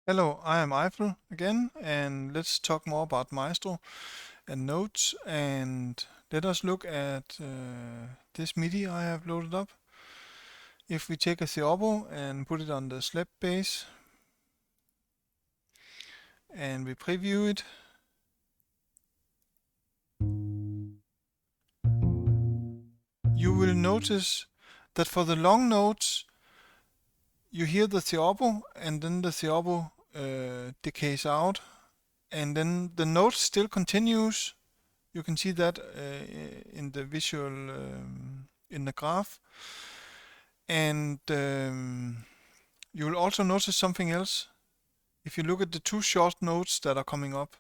Hello, I am Aifel again, and let's talk more about Maestro and notes. And let us look at this MIDI I have loaded up. If we take a theorbo and put it on the slab base, and we preview it, you will notice that for the long notes, you hear the theorbo, and then the theorbo decays out, and then the note still continues. You can see that in the visual in the graph. And you will also notice something else. If you look at the two short notes that are coming up,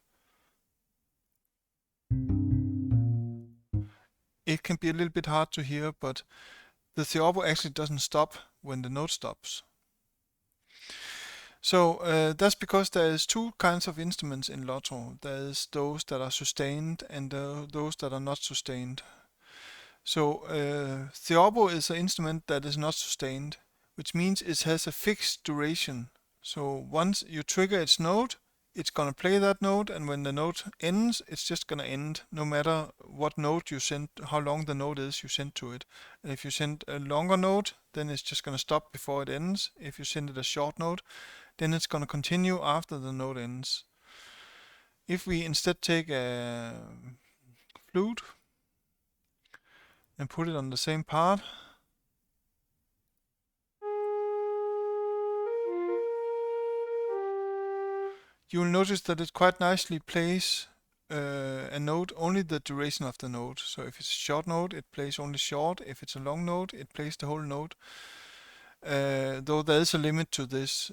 it can be a little bit hard to hear, but the theorbo actually doesn't stop when the note stops. So that's because there is two kinds of instruments in Lotto. There is those that are sustained and those that are not sustained. So theorbo is an instrument that is not sustained, which means it has a fixed duration. So once you trigger its note, it's gonna play that note, and when the note ends, it's just gonna end, no matter what note you send, how long the note is you send to it. And if you send a longer note, then it's just gonna stop before it ends. If you send it a short note, then it's gonna continue after the note ends. If we instead take a flute and put it on the same part, you will notice that it quite nicely plays a note, only the duration of the note. So if it's a short note, it plays only short. If it's a long note, it plays the whole note. Though there is a limit to this.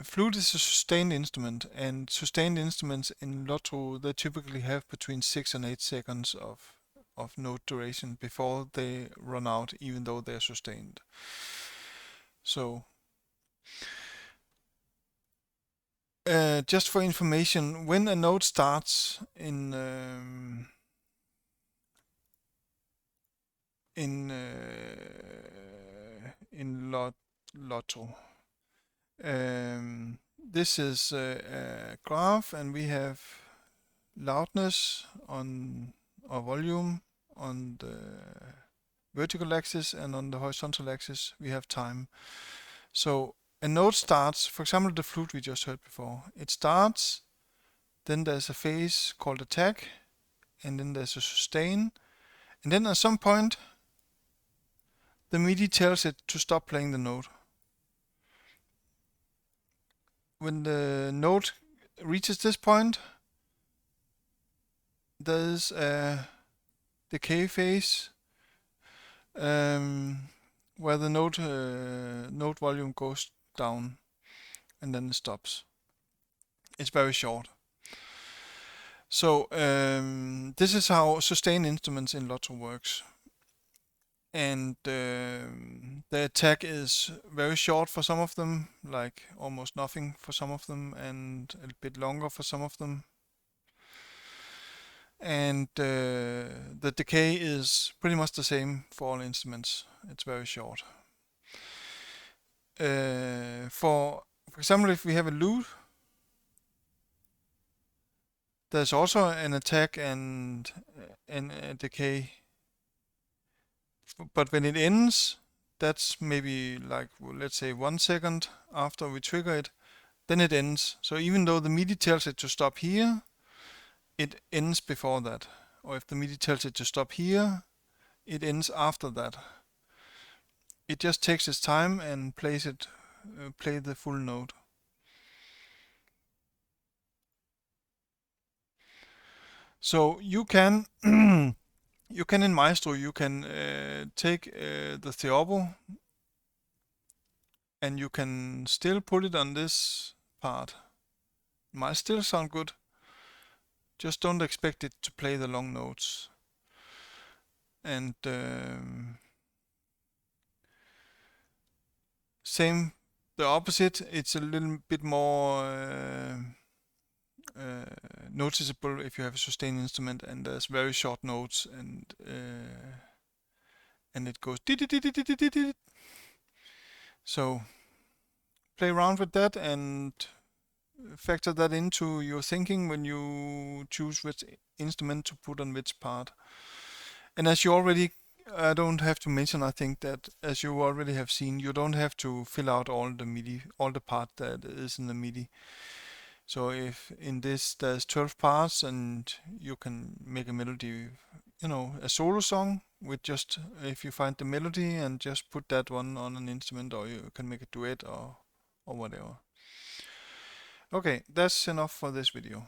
Flute is a sustained instrument, and sustained instruments in Lotto, they typically have between 6 and 8 seconds of note duration before they run out, even though they're sustained. So just for information, when a note starts in Lotto, this is a graph, and we have loudness on or volume on the vertical axis, and on the horizontal axis we have time. So a note starts, for example, the flute we just heard before. It starts, then there's a phase called attack, and then there's a sustain, and then at some point the MIDI tells it to stop playing the note. When the note reaches this point, there's a decay phase where the note volume goes down, and then it stops. It's very short. So this is how sustained instruments in Lotto works. And the attack is very short for some of them, like almost nothing for some of them, and a bit longer for some of them. And the decay is pretty much the same for all instruments. It's very short. For example, if we have a lute, there's also an attack and a decay. But when it ends, that's maybe like, well, let's say 1 second after we trigger it, then it ends. So even though the MIDI tells it to stop here, it ends before that. Or if the MIDI tells it to stop here, it ends after that. It just takes its time and plays it, play the full note. So you can you can in Maestro you can take the theorbo, and you can still put it on this part. It might still sound good. Just don't expect it to play the long notes. And same, the opposite. It's a little bit more noticeable if you have a sustained instrument and there's very short notes, and it goes. So play around with that and factor that into your thinking when you choose which instrument to put on which part. And as you already, I don't have to mention, I think that as you already have seen, you don't have to fill out all the MIDI, all the part that is in the MIDI. So if in this there's 12 parts and you can make a melody, a solo song with just, if you find the melody and just put that one on an instrument, or you can make a duet or whatever. Okay, that's enough for this video.